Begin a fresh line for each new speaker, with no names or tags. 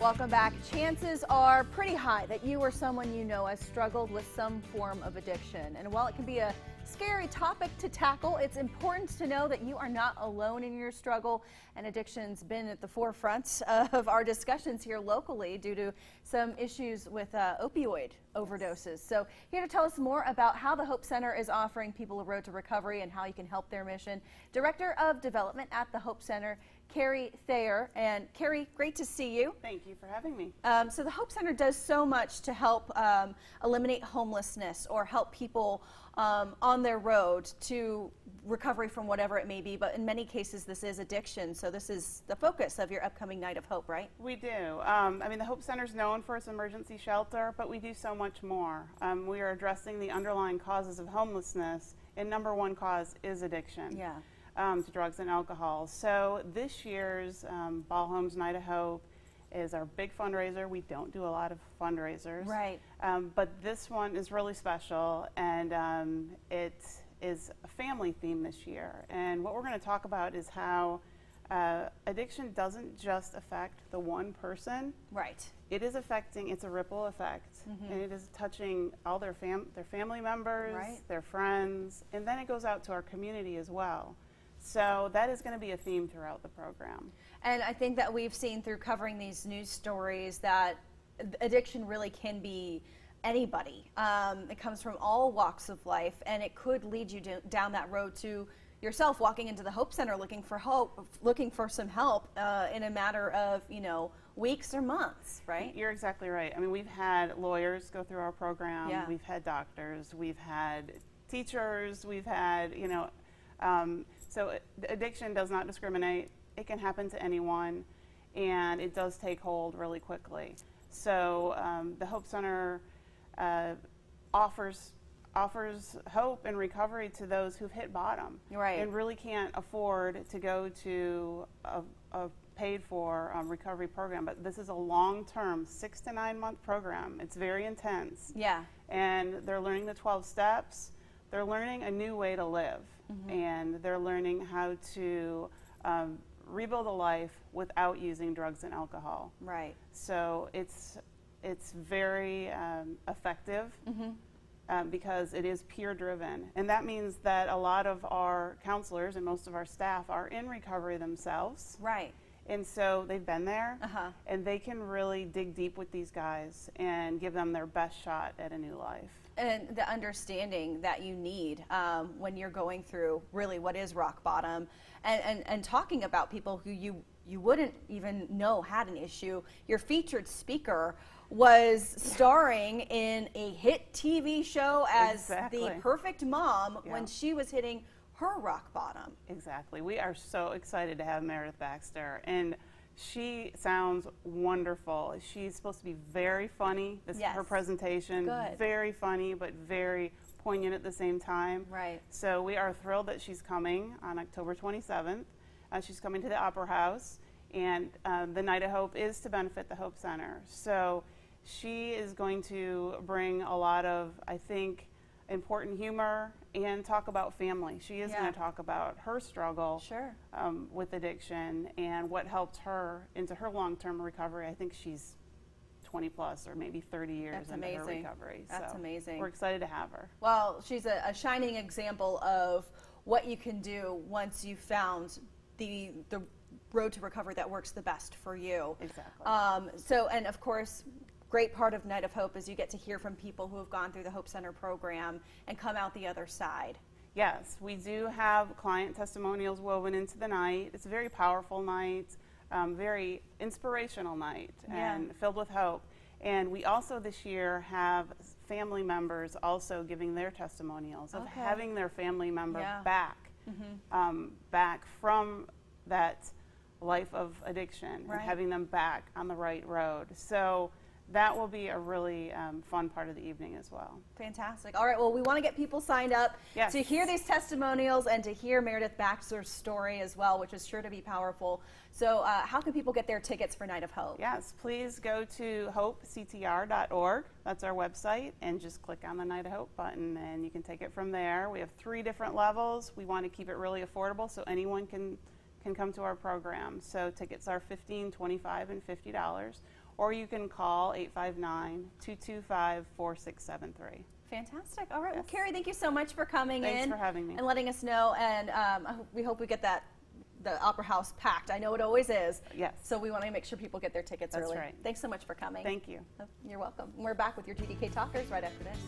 Welcome back. Chances are pretty high that you or someone you know has struggled with some form of addiction. And while it can be a scary topic to tackle, it's important to know that you are not alone in your struggle. And addiction's been at the forefront of our discussions here locally due to some issues with opioid overdoses. So here to tell us more about how the Hope Center is offering people a road to recovery and how you can help their mission, Director of Development at the Hope Center, Carrie Thayer. And Carrie, great to see you.
Thank you for having me.
So the Hope Center does so much to help eliminate homelessness or help people on their road to recovery from whatever it may be, but in many cases this is addiction, so this is the focus of your upcoming Night of Hope, right?
We do. I mean, the Hope Center is known for its emergency shelter, but we do so much more. We are addressing the underlying causes of homelessness, and number one cause is addiction.
Yeah.
To drugs and alcohol. So this year's Ball Homes Night of Hope is our big fundraiser. We don't do a lot of fundraisers.
Right.
But this one is really special, and it is a family theme this year. And what we're going to talk about is how addiction doesn't just affect the one person.
Right.
It is affecting, it's a ripple effect, and it is touching all their family members,
right,
their friends, and then it goes out to our community as well. So that is going to be a theme throughout the program.
And I think that we've seen through covering these news stories that addiction really can be anybody. It comes from all walks of life, and it could lead you down that road to yourself walking into the Hope Center looking for hope, looking for some help in a matter of, weeks or months, right?
You're exactly right. I mean, we've had lawyers go through our program.
Yeah.
We've had doctors. We've had teachers. We've had, so addiction does not discriminate. It can happen to anyone, and it does take hold really quickly. So the Hope Center offers hope and recovery to those who've hit bottom,
right,
and really can't afford to go to a paid-for recovery program. But this is a long-term, 6 to 9 month program. It's very intense.
Yeah.
And they're learning the 12 steps. They're learning a new way to live, and they're learning how to rebuild a life without using drugs and alcohol.
Right.
So it's very effective because it is peer-driven, and that means that a lot of our counselors and most of our staff are in recovery themselves.
Right.
And so they've been there, and they can really dig deep with these guys and give them their best shot at a new life.
And the understanding that you need when you're going through really what is rock bottom, and talking about people who you wouldn't even know had an issue. Your featured speaker was starring in a hit TV show as the perfect mom when she was hitting her rock bottom.
Exactly. We are so excited to have Meredith Baxter, and she sounds wonderful. She's supposed to be very funny. This is her presentation.
Good.
Very funny, but very poignant at the same time.
Right.
So we are thrilled that she's coming on October 27th. She's coming to the Opera House, and the Night of Hope is to benefit the Hope Center. So she is going to bring a lot of, I think, important humor and talk about family. She is going to talk about her struggle with addiction and what helped her into her long-term recovery. I think she's 20 plus or maybe 30 years into her recovery.
That's amazing.
We're excited to have her.
Well, she's a shining example of what you can do once you've found the road to recovery that works the best for you.
Exactly.
And of course, great part of Night of Hope is you get to hear from people who have gone through the Hope Center program and come out the other side.
Yes, we do have client testimonials woven into the night. It's a very powerful night, very inspirational night, and filled with hope. And we also this year have family members also giving their testimonials of having their family member back, back from that life of addiction and having them back on the right road. So that will be a really fun part of the evening as well.
Fantastic. All right, well, we want to get people signed up to hear these testimonials and to hear Meredith Baxter's story as well, which is sure to be powerful. So how can people get their tickets for Night of Hope?
Yes, please go to hopectr.org. That's our website, and just click on the Night of Hope button, and you can take it from there. We have 3 different levels. We want to keep it really affordable so anyone can come to our program. So tickets are $15, $25, and $50. or you can call 859-225-4673.
Fantastic. All right. Well, Carrie, thank you so much for coming in.
Thanks for having me.
And letting us know. And we hope we get the Opera House packed. I know it always is.
Yes.
So we want to make sure people get their tickets early.
That's right.
Thanks so much for coming.
Thank you.
You're welcome. We're back with your TDK Talkers right after this.